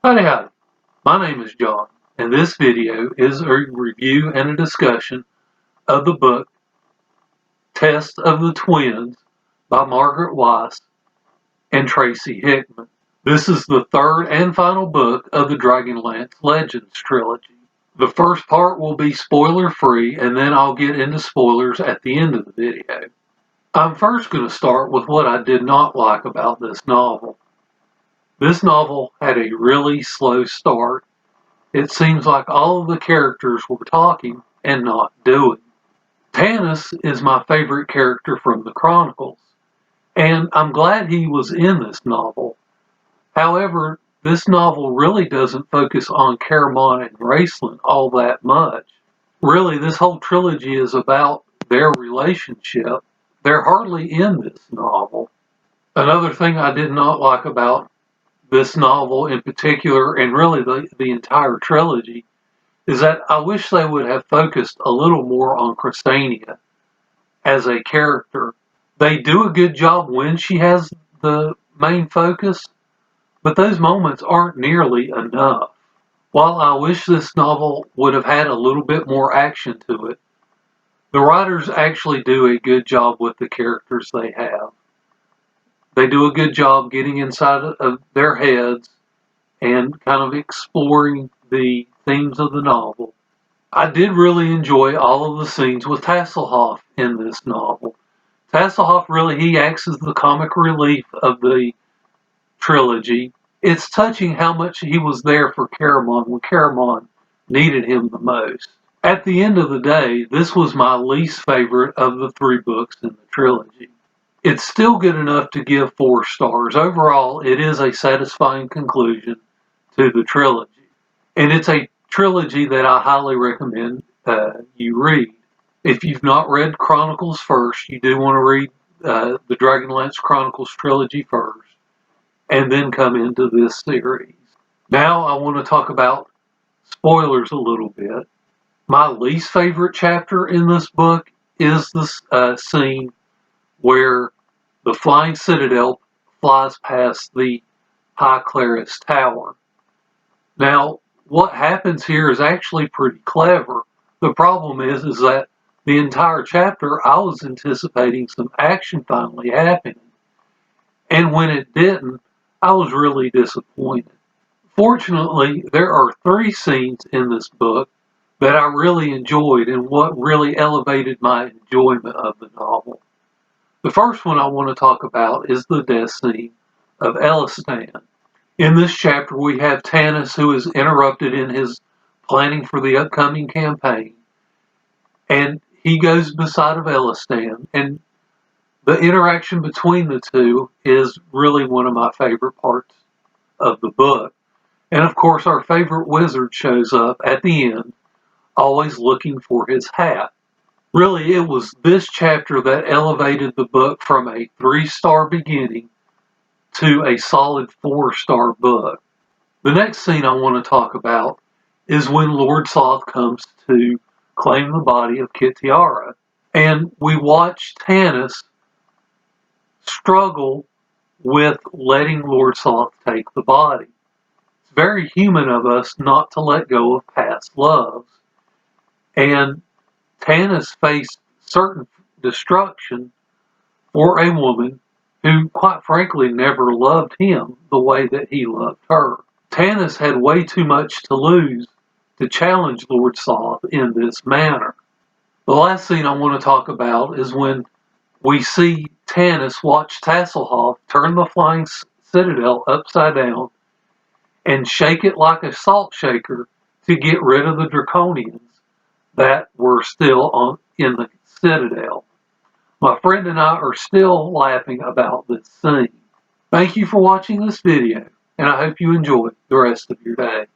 Howdy howdy, my name is John, and this video is a review and a discussion of the book Test of the Twins by Margaret Weis and Tracy Hickman. This is the third and final book of the Dragonlance Legends trilogy. The first part will be spoiler free, and then I'll get into spoilers at the end of the video. I'm first going to start with what I did not like about this novel. This novel had a really slow start. It seems like all of the characters were talking and not doing. Tanis is my favorite character from the Chronicles, and I'm glad he was in this novel. However, this novel really doesn't focus on Caramon and Raceland all that much. Really, this whole trilogy is about their relationship. They're hardly in this novel. Another thing I did not like about this novel in particular, and really the entire trilogy, is that I wish they would have focused a little more on Christania as a character. They do a good job when she has the main focus, but those moments aren't nearly enough. While I wish this novel would have had a little bit more action to it, the writers actually do a good job with the characters they have. They do a good job getting inside of their heads and kind of exploring the themes of the novel. I did really enjoy all of the scenes with Tasselhoff in this novel. Tasselhoff really, he acts as the comic relief of the trilogy. It's touching how much he was there for Caramon when Caramon needed him the most. At the end of the day, this was my least favorite of the three books in the trilogy. It's still good enough to give 4 stars. Overall, it is a satisfying conclusion to the trilogy. And it's a trilogy that I highly recommend you read. If you've not read Chronicles first, you do want to read the Dragonlance Chronicles trilogy first, and then come into this series. Now I want to talk about spoilers a little bit. My least favorite chapter in this book is the scene where the Flying Citadel flies past the High Claris Tower. Now, what happens here is actually pretty clever. The problem is that the entire chapter I was anticipating some action finally happening. And when it didn't, I was really disappointed. Fortunately, there are 3 scenes in this book that I really enjoyed and what really elevated my enjoyment of the novel. The first one I want to talk about is the death scene of Elistan. In this chapter, we have Tanis, who is interrupted in his planning for the upcoming campaign, and he goes beside of Elistan, and the interaction between the two is really one of my favorite parts of the book. And of course, our favorite wizard shows up at the end, always looking for his hat. Really, it was this chapter that elevated the book from a 3-star beginning to a solid 4-star book. The next scene I want to talk about is when Lord Sloth comes to claim the body of Kitiara. And we watch Tanis struggle with letting Lord Sloth take the body. It's very human of us not to let go of past loves. And Tanis faced certain destruction for a woman who, quite frankly, never loved him the way that he loved her. Tanis had way too much to lose to challenge Lord Sloth in this manner. The last scene I want to talk about is when we see Tanis watch Tasselhoff turn the Flying Citadel upside down and shake it like a salt shaker to get rid of the Draconians that were still in the Citadel. My friend and I are still laughing about this scene. Thank you for watching this video, and I hope you enjoy the rest of your day.